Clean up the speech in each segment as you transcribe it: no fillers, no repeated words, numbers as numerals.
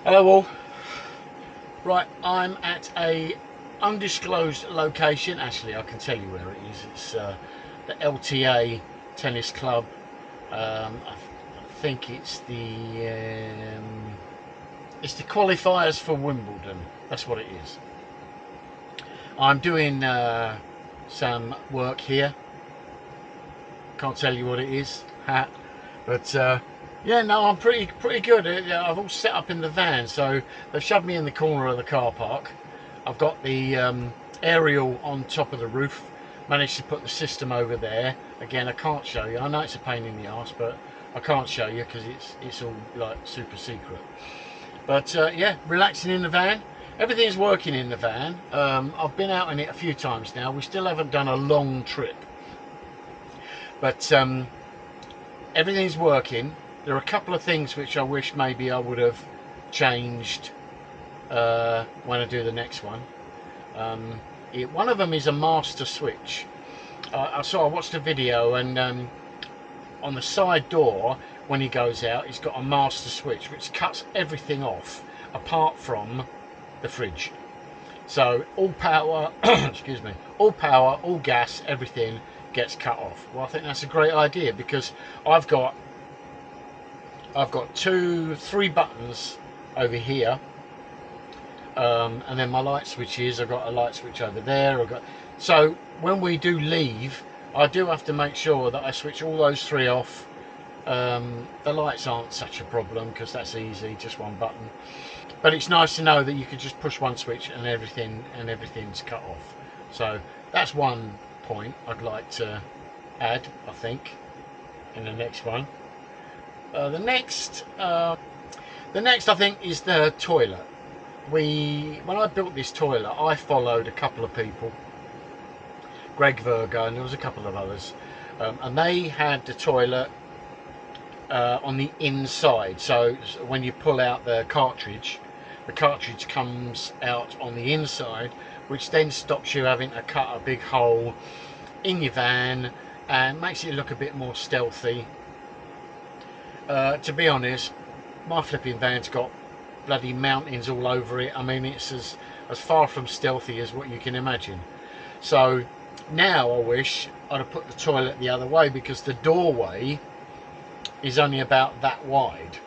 Hello all. Right, I'm at a undisclosed location. Actually, I can tell you where it is. It's the LTA tennis club. I think it's the qualifiers for Wimbledon. That's what it is. I'm doing some work here. Can't tell you what it is, but yeah, no, I'm pretty good. I've all set up in the van, so they've shoved me in the corner of the car park. I've got the aerial on top of the roof. Managed to put the system over there. Again, I can't show you. I know it's a pain in the arse, but I can't show you because it's all like super secret. But yeah, relaxing in the van. Everything's working in the van. I've been out in it a few times now. We still haven't done a long trip, but everything's working. There are a couple of things which I wish maybe I would have changed when I do the next one. One of them is a master switch. I watched a video, and on the side door when he goes out, he's got a master switch which cuts everything off apart from the fridge. So all power, excuse me, all power, all gas, everything gets cut off. Well, I think that's a great idea because I've got 3 buttons over here, and then my light switches. I've got a light switch over there. So when we do leave, I do have to make sure that I switch all those 3 off. The lights aren't such a problem because that's easy, just one button. But it's nice to know that you can just push one switch and everything's cut off. So that's one point I'd like to add, I think, in the next one. The next I think is the toilet. When I built this toilet, I followed a couple of people, Greg Virgo, and there was a couple of others, and they had the toilet on the inside. So when you pull out the cartridge comes out on the inside, which then stops you having to cut a big hole in your van and makes it look a bit more stealthy. To be honest, my flipping van's got bloody mountains all over it. I mean, it's as far from stealthy as what you can imagine. So now I wish I'd have put the toilet the other way, because the doorway is only about that wide,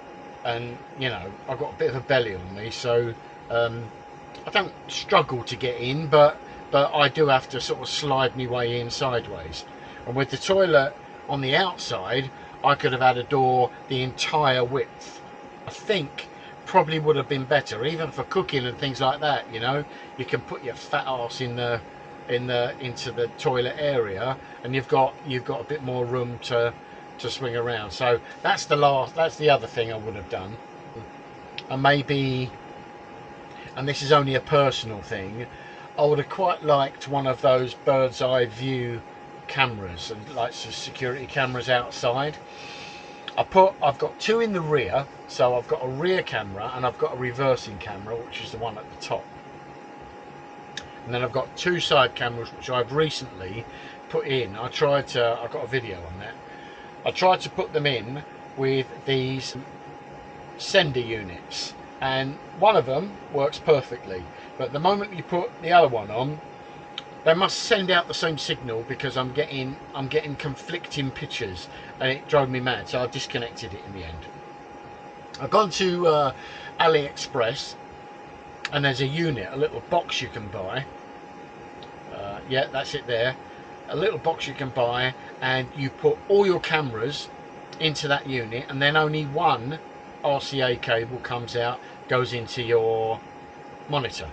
and you know, I've got a bit of a belly on me, so I don't struggle to get in, but I do have to sort of slide my way in sideways. And with the toilet on the outside, I could have had a door the entire width. I think probably would have been better, even for cooking and things like that. You know, you can put your fat ass into the toilet area, and you've got a bit more room to swing around. So that's the other thing I would have done. And maybe, and this is only a personal thing, I would have quite liked one of those bird's eye view cameras, and like security cameras outside. I've got 2 in the rear, so I've got a rear camera and I've got a reversing camera, which is the one at the top. And then I've got 2 side cameras which I've recently put in. I've got a video on that. I tried to put them in with these sender units, and one of them works perfectly, but the moment you put the other one on, they must send out the same signal, because I'm getting conflicting pictures, and it drove me mad. So I disconnected it in the end. I've gone to AliExpress, and there's a unit, a little box you can buy. Yeah, that's it there. A little box you can buy, and you put all your cameras into that unit, and then only one RCA cable comes out, goes into your monitor.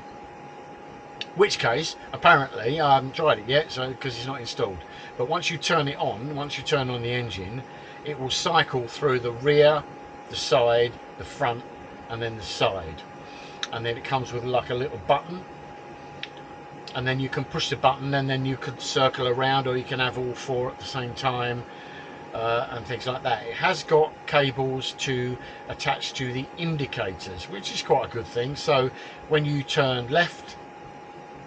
Which case, apparently, I haven't tried it yet, so because it's not installed. But once you turn on the engine, it will cycle through the rear, the side, the front, and then the side. And then it comes with like a little button, and then you can push the button, and then you could circle around, or you can have all 4 at the same time, and things like that. It has got cables to attach to the indicators, which is quite a good thing. So when you turn left,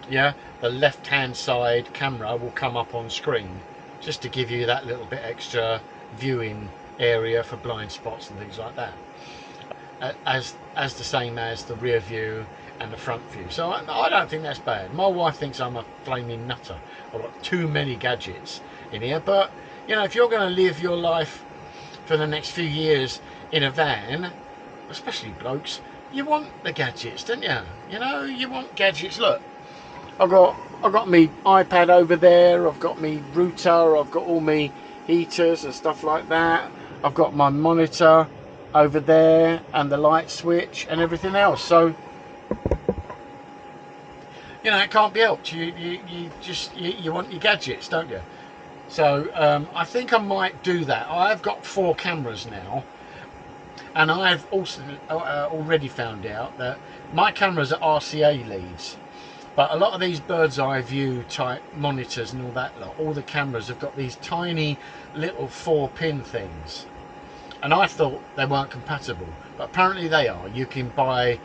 yeah, the left hand side camera will come up on screen, just to give you that little bit extra viewing area for blind spots and things like that. as the same as the rear view and the front view. So I don't think that's bad. My wife thinks I'm a flaming nutter. I've got too many gadgets in here, but you know, if you're going to live your life for the next few years in a van, especially blokes, you want the gadgets, don't you? You know, you want gadgets. Look, I've got me iPad over there, I've got me router, I've got all me heaters and stuff like that. I've got my monitor over there and the light switch and everything else. So you know, it can't be helped. You want your gadgets, don't you? So I think I might do that. I've got 4 cameras now, and I've also already found out that my cameras are RCA leads, but a lot of these bird's eye view type monitors and all that lot, all the cameras have got these tiny little 4-pin things, and I thought they weren't compatible, but apparently they are. You can buy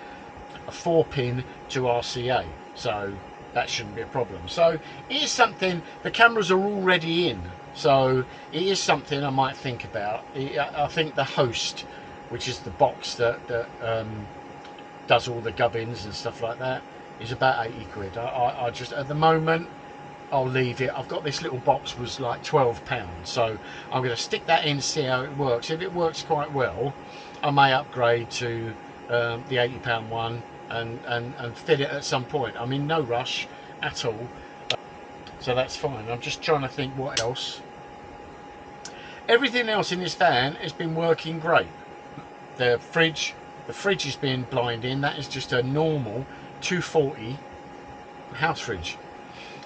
a 4-pin to RCA, so that shouldn't be a problem. So it is something. The cameras are already in, so it is something I might think about. I think the host, which is the box that does all the gubbins and stuff like that, is about 80 quid. I just, at the moment, I'll leave it. I've got this little box, was like £12, so I'm going to stick that in, see how it works. If it works quite well, I may upgrade to the £80 one and fit it at some point. I'm in no rush at all, so that's fine. I'm just trying to think what else. Everything else in this van has been working great. The fridge has been blinding. That is just a normal 240 house fridge.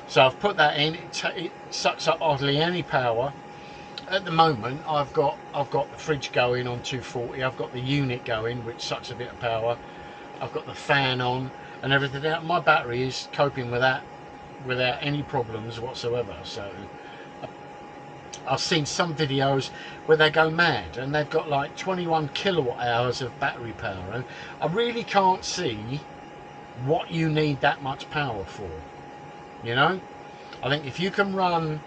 So I've put that in. It sucks up hardly any power. At the moment, I've got the fridge going on 240. I've got the unit going, which sucks a bit of power. I've got the fan on and everything out. My battery is coping with that without any problems whatsoever. So I've seen some videos where they go mad and they've got like 21 kilowatt hours of battery power, and I really can't see what you need that much power for. You know, I think if you can run,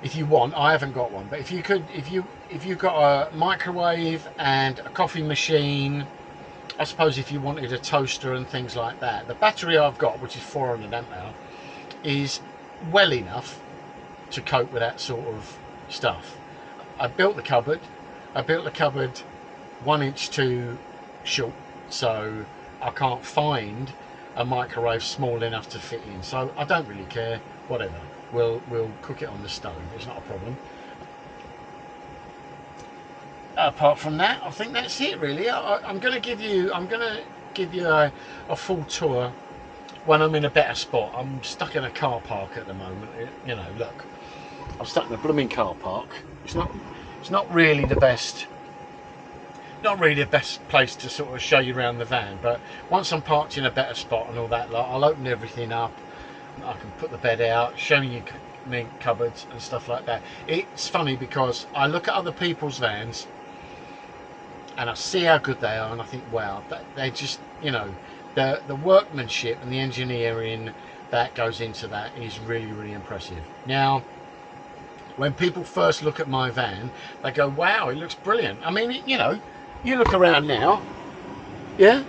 if you want, I haven't got one, but if you've got a microwave and a coffee machine, I suppose if you wanted a toaster and things like that, the battery I've got, which is 400 amp hour, is well enough to cope with that sort of stuff. I built the cupboard 1 inch too short, so I can't find a microwave small enough to fit in, so I don't really care. Whatever, we'll cook it on the stove, it's not a problem. Apart from that, I think that's it really. I'm going to give you a full tour when I'm in a better spot. I'm stuck in a car park at the moment. You know, look, I'm stuck in a blooming car park. It's not really the best place to sort of show you around the van, but once I'm parked in a better spot and all that lot, I'll open everything up. I can put the bed out, show you me cupboards and stuff like that. It's funny because I look at other people's vans and I see how good they are, and I think, wow, they just, you know, the workmanship and the engineering that goes into that is really, really impressive. Now, when people first look at my van, they go, wow, it looks brilliant. I mean, you know, you look around now, yeah,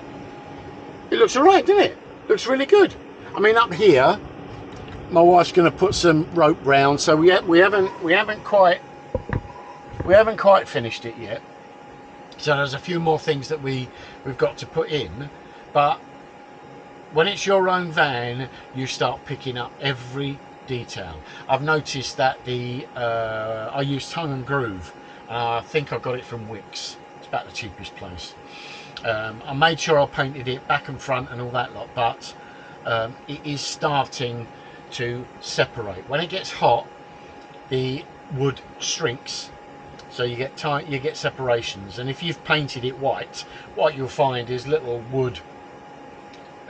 it looks all right, doesn't it? Looks really good. I mean, up here, my wife's going to put some rope round, so we haven't quite finished it yet. So there's a few more things that we've got to put in, but when it's your own van, you start picking up every detail. I've noticed that I use Tongue and Groove. I think I got it from Wix. It's about the cheapest place. I made sure I painted it back and front and all that lot, but it is starting to separate. When it gets hot, the wood shrinks, so you get separations, and if you've painted it white, what you'll find is little wood,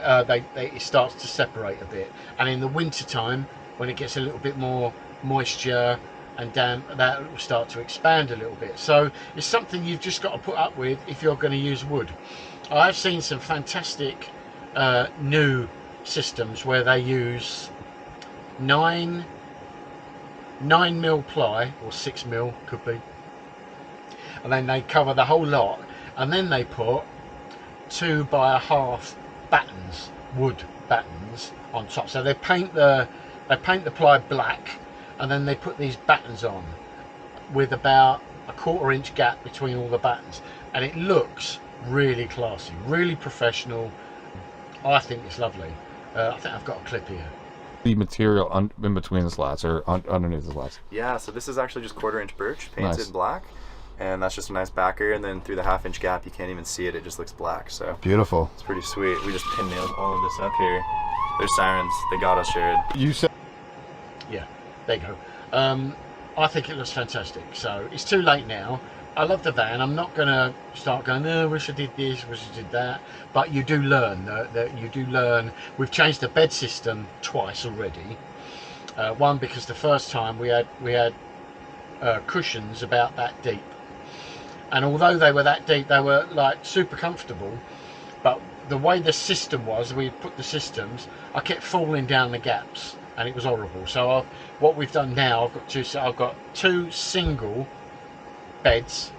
it starts to separate a bit, and in the winter time, when it gets a little bit more moisture and damp, that will start to expand a little bit. So it's something you've just got to put up with if you're going to use wood. I've seen some fantastic new systems where they use 9mm ply, or 6mm could be, and then they cover the whole lot, and then they put 2.5 battens, wood battens on top. So they paint the ply black, and then they put these battens on with about a 1/4 inch gap between all the battens, and it looks really classy, really professional. I think it's lovely. I think I've got a clip here. The material in between the slats or underneath the slats? Yeah, so this is actually just 1/4 inch birch painted Nice. black, and that's just a nice backer, and then through the 1/2 inch gap you can't even see it, it just looks black, so Beautiful. it's pretty sweet. We just pin nailed all of this up here. There's sirens, they got us, Jared. You said Yeah, there you go. I think it looks fantastic. So it's too late now. I love the van. I'm not going to start going, oh, wish I did this, wish I did that. But you do learn. You do learn. We've changed the bed system twice already. One, because the first time we had cushions about that deep. And although they were that deep, they were like super comfortable. But the way the system was, we put the systems, I kept falling down the gaps. And it was horrible. So what we've done now, I've got two single beds,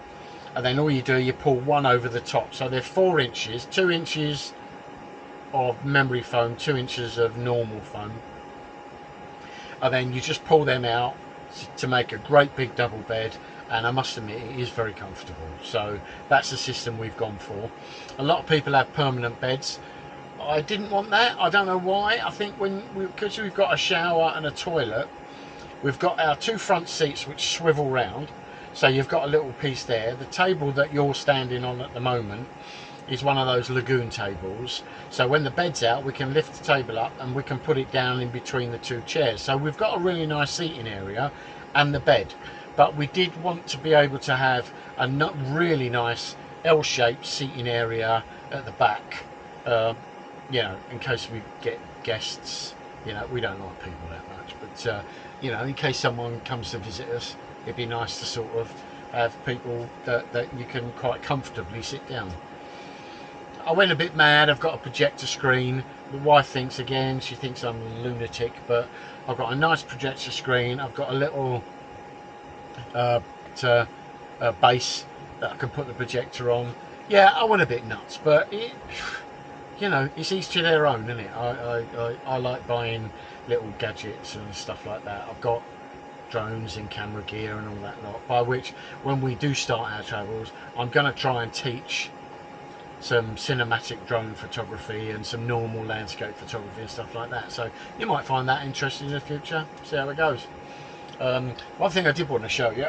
and then all you do, you pull one over the top. So they're 4 inches, 2 inches of memory foam, 2 inches of normal foam, and then you just pull them out to make a great big double bed. And I must admit, it is very comfortable. So that's the system we've gone for. A lot of people have permanent beds. I didn't want that. I don't know why. I think because we've got a shower and a toilet, we've got our 2 front seats which swivel round, so you've got a little piece there. The table that you're standing on at the moment is one of those lagoon tables, so when the bed's out we can lift the table up and we can put it down in between the 2 chairs. So we've got a really nice seating area and the bed, but we did want to be able to have a really nice L-shaped seating area at the back. You know, in case we get guests, you know, we don't like people that much, but you know, in case someone comes to visit us, it'd be nice to sort of have people that you can quite comfortably sit down. I went a bit mad. I've got a projector screen. My wife thinks again, she thinks I'm a lunatic, but I've got a nice projector screen. I've got a little base that I can put the projector on. Yeah, I went a bit nuts, but you know, it's each to their own, isn't it? I like buying little gadgets and stuff like that. I've got drones and camera gear and all that lot, by which when we do start our travels, I'm going to try and teach some cinematic drone photography and some normal landscape photography and stuff like that. So you might find that interesting in the future. See how it goes. One thing I did want to show you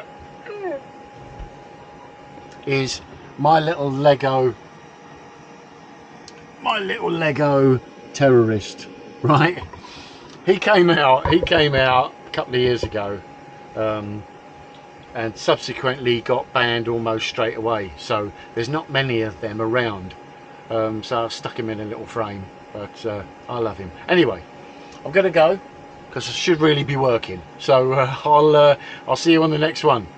is my little Lego terrorist, right? He came out a couple of years ago, and subsequently got banned almost straight away. So there's not many of them around. So I've stuck him in a little frame, but I love him. Anyway, I'm gonna go because I should really be working. So I'll see you on the next one.